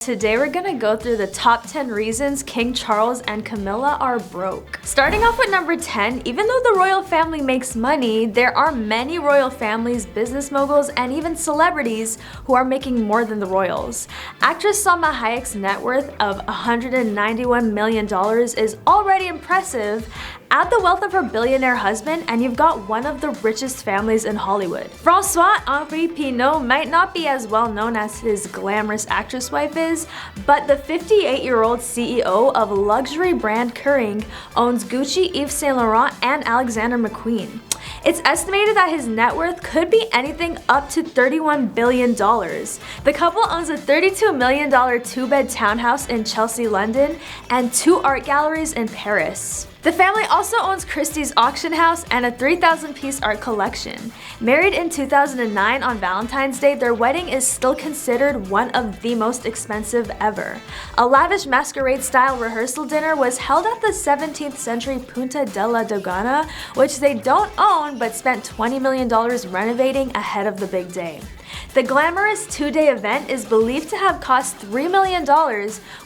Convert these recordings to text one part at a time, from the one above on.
Today we're gonna go through the top 10 reasons King Charles and Camilla are broke. Starting off with number 10, even though the royal family makes money, there are many royal families, business moguls, and even celebrities who are making more than the royals. Actress Salma Hayek's net worth of $191 million is already impressive. Add the wealth of her billionaire husband and you've got one of the richest families in Hollywood. François-Henri Pinault might not be as well known as his glamorous actress wife is, but the 58-year-old CEO of luxury brand Kering owns Gucci, Yves Saint Laurent, and Alexander McQueen. It's estimated that his net worth could be anything up to $31 billion. The couple owns a $32 million two-bed townhouse in Chelsea, London, and 2 art galleries in Paris. The family also owns Christie's auction house and a 3,000-piece art collection. Married in 2009 on Valentine's Day, their wedding is still considered one of the most expensive ever. A lavish masquerade-style rehearsal dinner was held at the 17th century Punta della Dogana, which they don't own but spent $20 million renovating ahead of the big day. The glamorous 2-day event is believed to have cost $3 million,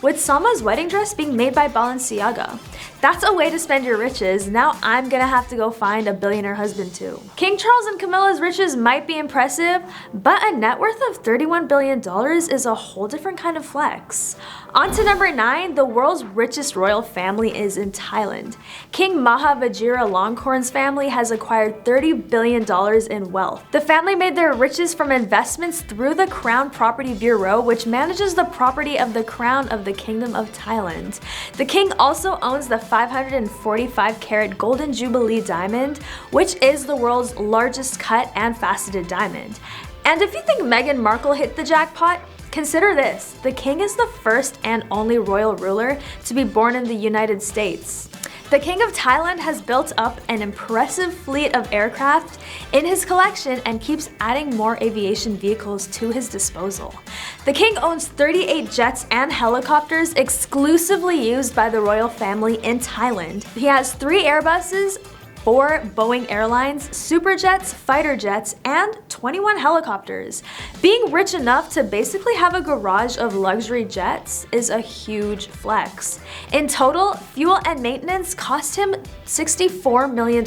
with Salma's wedding dress being made by Balenciaga. That's a way to spend your riches. Now I'm gonna have to go find a billionaire husband too. King Charles and Camilla's riches might be impressive, but a net worth of $31 billion is a whole different kind of flex. On to number 9, the world's richest royal family is in Thailand. King Maha Vajiralongkorn's family has acquired $30 billion in wealth. The family made their riches from investments through the Crown Property Bureau, which manages the property of the Crown of the Kingdom of Thailand. The king also owns the 545-carat Golden Jubilee diamond, which is the world's largest cut and faceted diamond. And if you think Meghan Markle hit the jackpot, consider this: the king is the first and only royal ruler to be born in the United States. The King of Thailand has built up an impressive fleet of aircraft in his collection and keeps adding more aviation vehicles to his disposal. The king owns 38 jets and helicopters exclusively used by the royal family in Thailand. He has 3 Airbuses, 4 Boeing Airlines, superjets, fighter jets, and 21 helicopters. Being rich enough to basically have a garage of luxury jets is a huge flex. In total, fuel and maintenance cost him $64 million.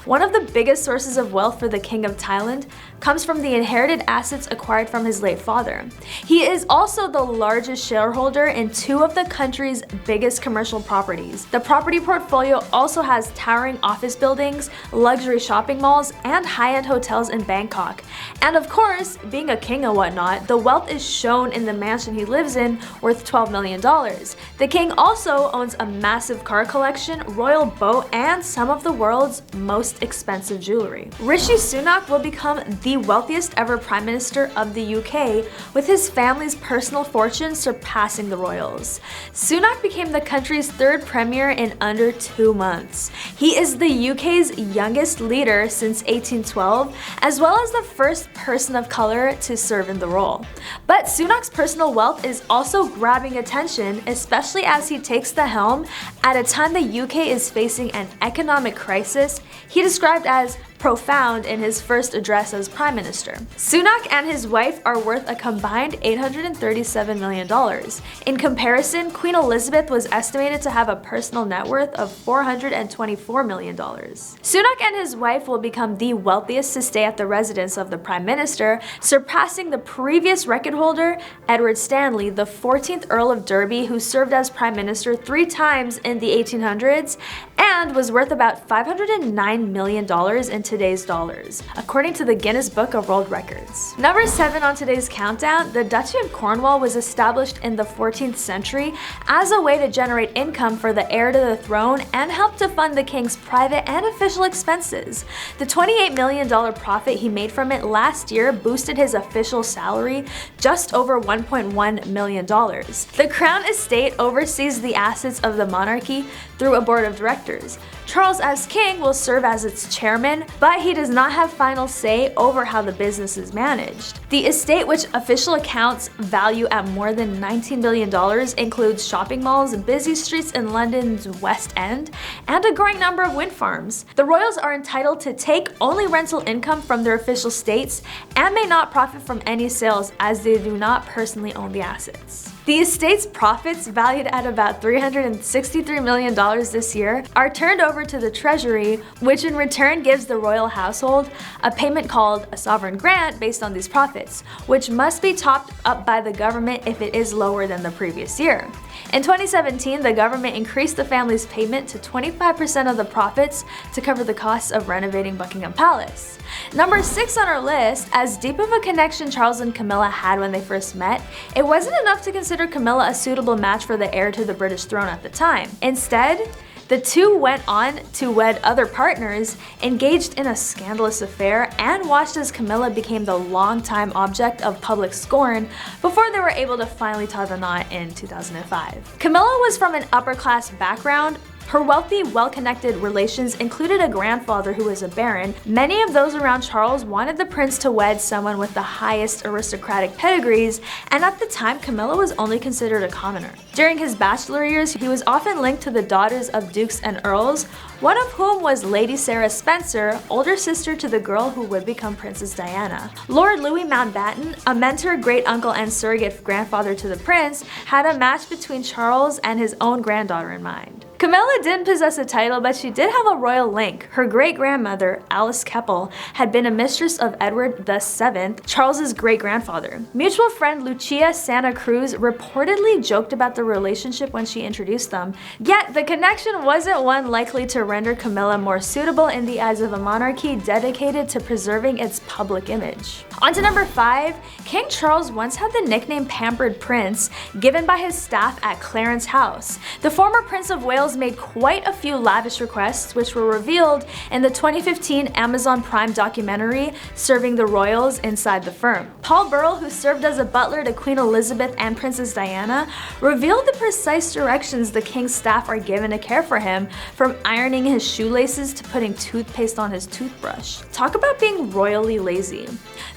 One of the biggest sources of wealth for the King of Thailand comes from the inherited assets acquired from his late father. He is also the largest shareholder in 2 of the country's biggest commercial properties. The property portfolio also has towering office buildings, luxury shopping malls, and high-end hotels in Bangkok. And of course, being a king and whatnot, the wealth is shown in the mansion he lives in, worth $12 million. The king also owns a massive car collection, royal boat, and some of the world's most expensive jewelry. Rishi Sunak will become the wealthiest ever Prime Minister of the UK, with his family's personal fortune surpassing the royals. Sunak became the country's 3rd premier in under 2 months. He is the UK's youngest leader since 1812, as well as the first person of color to serve in the role. But Sunak's personal wealth is also grabbing attention, especially as he takes the helm at a time the UK is facing an economic crisis he described as profound in his first address as Prime Minister. Sunak and his wife are worth a combined $837 million. In comparison, Queen Elizabeth was estimated to have a personal net worth of $424 million. Sunak and his wife will become the wealthiest to stay at the residence of the Prime Minister, surpassing the previous record holder, Edward Stanley, the 14th Earl of Derby, who served as Prime Minister 3 times in the 1800s and was worth about $509 million in today's dollars, according to the Guinness Book of World Records. Number 7 on today's countdown, the Duchy of Cornwall was established in the 14th century as a way to generate income for the heir to the throne and help to fund the king's private and official expenses. The $28 million profit he made from it last year boosted his official salary just over $1.1 million. The Crown Estate oversees the assets of the monarchy through a board of directors. Charles, as king, will serve as its chairman, but he does not have final say over how the business is managed. The estate, which official accounts value at more than $19 billion, includes shopping malls, busy streets in London's West End, and a growing number of wind farms. The royals are entitled to take only rental income from their official states and may not profit from any sales as they do not personally own the assets. The estate's profits, valued at about $363 million this year, are turned over to the Treasury, which in return gives the royal household a payment called a sovereign grant based on these profits, which must be topped up by the government if it is lower than the previous year. In 2017, the government increased the family's payment to 25% of the profits to cover the costs of renovating Buckingham Palace. Number 6 on our list, as deep of a connection Charles and Camilla had when they first met, it wasn't enough to consider Camilla a suitable match for the heir to the British throne at the time. Instead, the two went on to wed other partners, engaged in a scandalous affair, and watched as Camilla became the longtime object of public scorn before they were able to finally tie the knot in 2005. Camilla was from an upper-class background. Her wealthy, well-connected relations included a grandfather who was a baron. Many of those around Charles wanted the prince to wed someone with the highest aristocratic pedigrees, and at the time, Camilla was only considered a commoner. During his bachelor years, he was often linked to the daughters of dukes and earls, one of whom was Lady Sarah Spencer, older sister to the girl who would become Princess Diana. Lord Louis Mountbatten, a mentor, great-uncle, and surrogate grandfather to the prince, had a match between Charles and his own granddaughter in mind. Camilla didn't possess a title, but she did have a royal link. Her great-grandmother, Alice Keppel, had been a mistress of Edward VII, Charles's great-grandfather. Mutual friend Lucia Santa Cruz reportedly joked about the relationship when she introduced them, yet the connection wasn't one likely to render Camilla more suitable in the eyes of a monarchy dedicated to preserving its public image. On to number 5, King Charles once had the nickname Pampered Prince, given by his staff at Clarence House. The former Prince of Wales made quite a few lavish requests, which were revealed in the 2015 Amazon Prime documentary Serving the Royals Inside the Firm. Paul Burrell, who served as a butler to Queen Elizabeth and Princess Diana, revealed the precise directions the king's staff are given to care for him, from ironing his shoelaces to putting toothpaste on his toothbrush. Talk about being royally lazy.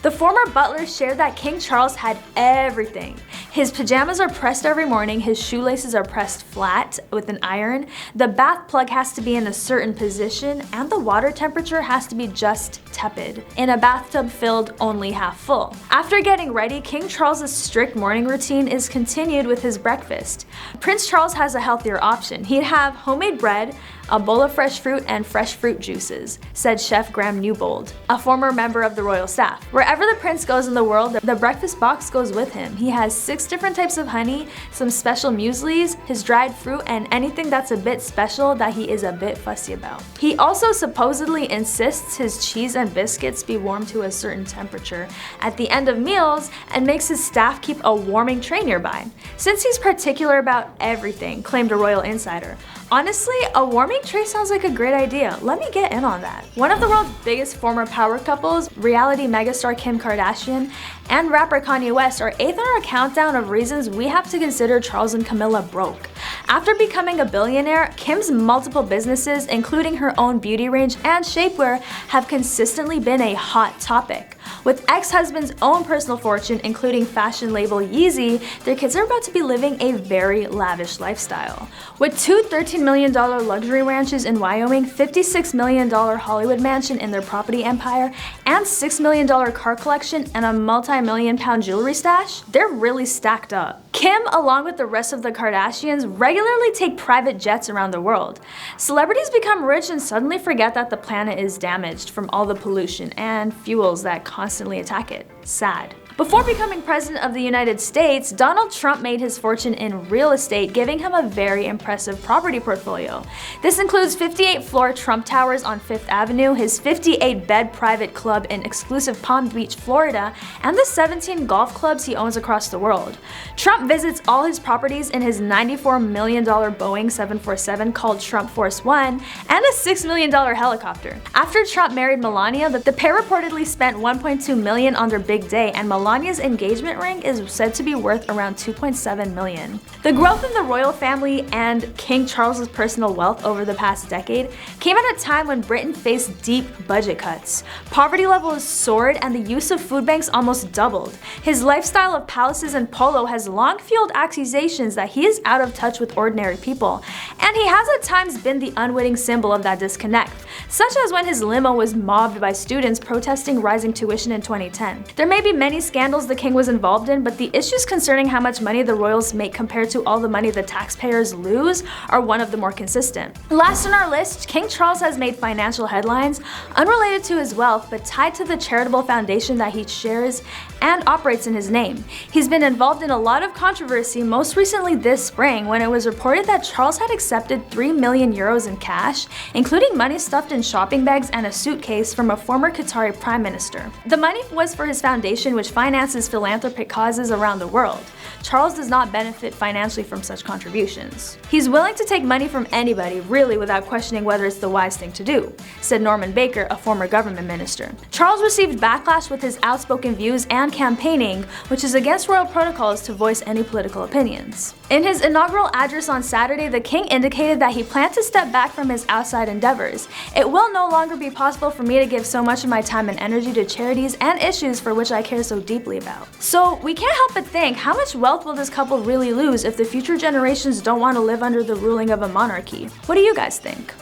The former butler shared that King Charles had everything. His pajamas are pressed every morning, his shoelaces are pressed flat with an iron, the bath plug has to be in a certain position, and the water temperature has to be just tepid, in a bathtub filled only half full. After getting ready, King Charles's strict morning routine is continued with his breakfast. Prince Charles has a healthier option. He'd have homemade bread, a bowl of fresh fruit, and fresh fruit juices, said Chef Graham Newbold, a former member of the royal staff. Wherever the prince goes in the world, the breakfast box goes with him. He has 6 different types of honey, some special mueslis, his dried fruit, and anything that's a bit special that he is a bit fussy about. He also supposedly insists his cheese and biscuits be warmed to a certain temperature at the end of meals and makes his staff keep a warming tray nearby. Since he's particular about everything, claimed a royal insider. Honestly, a warming tray sounds like a great idea. Let me get in on that. One of the world's biggest former power couples, reality megastar Kim Kardashian and rapper Kanye West, are 8th on our countdown of reasons we have to consider Charles and Camilla broke. After becoming a billionaire, Kim's multiple businesses, including her own beauty range and shapewear, have consistently been a hot topic. With ex-husband's own personal fortune, including fashion label Yeezy, their kids are about to be living a very lavish lifestyle. With 2 $13 million luxury ranches in Wyoming, $56 million Hollywood mansion in their property empire, and $6 million car collection and a multi-million-pound jewelry stash, they're really stacked up. Kim, along with the rest of the Kardashians, regularly take private jets around the world. Celebrities become rich and suddenly forget that the planet is damaged from all the pollution and fuels that constantly attack it. Sad. Before becoming president of the United States, Donald Trump made his fortune in real estate, giving him a very impressive property portfolio. This includes 58-floor Trump Towers on 5th Avenue, his 58-bed private club in exclusive Palm Beach, Florida, and the 17 golf clubs he owns across the world. Trump visits all his properties in his $94 million Boeing 747 called Trump Force One and a $6 million helicopter. After Trump married Melania, the pair reportedly spent $1.2 million on their big day, and Melania's engagement ring is said to be worth around $2.7 million. The growth of the royal family and King Charles's personal wealth over the past decade came at a time when Britain faced deep budget cuts. Poverty levels soared and the use of food banks almost doubled. His lifestyle of palaces and polo has long fueled accusations that he is out of touch with ordinary people, and he has at times been the unwitting symbol of that disconnect, such as when his limo was mobbed by students protesting rising tuition in 2010. There may be many scandals the king was involved in, but the issues concerning how much money the royals make compared to all the money the taxpayers lose are one of the more consistent. Last on our list, King Charles has made financial headlines unrelated to his wealth but tied to the charitable foundation that he shares and operates in his name. He's been involved in a lot of controversy, most recently this spring when it was reported that Charles had accepted 3 million euros in cash, including money stuffed in shopping bags and a suitcase from a former Qatari prime minister. The money was for his foundation, which finances philanthropic causes around the world. Charles does not benefit financially from such contributions. He's willing to take money from anybody, really, without questioning whether it's the wise thing to do, said Norman Baker, a former government minister. Charles received backlash with his outspoken views and campaigning, which is against royal protocols to voice any political opinions. In his inaugural address on Saturday, the king indicated that he planned to step back from his outside endeavors. It will no longer be possible for me to give so much of my time and energy to charities and issues for which I care so deeply about. So we can't help but think, how much wealth will this couple really lose if the future generations don't want to live under the ruling of a monarchy? What do you guys think?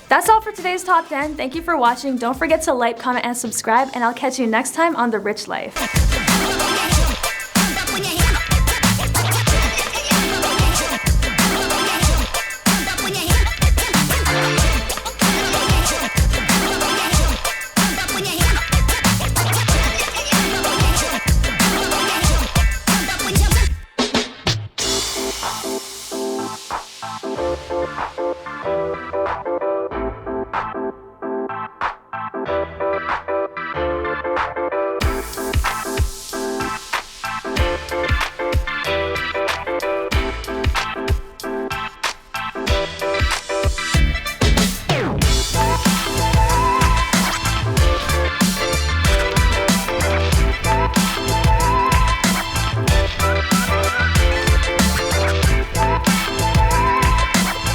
That's all for today's Top 10. Thank you for watching. Don't forget to like, comment, and subscribe, and I'll catch you next time on The Rich Life.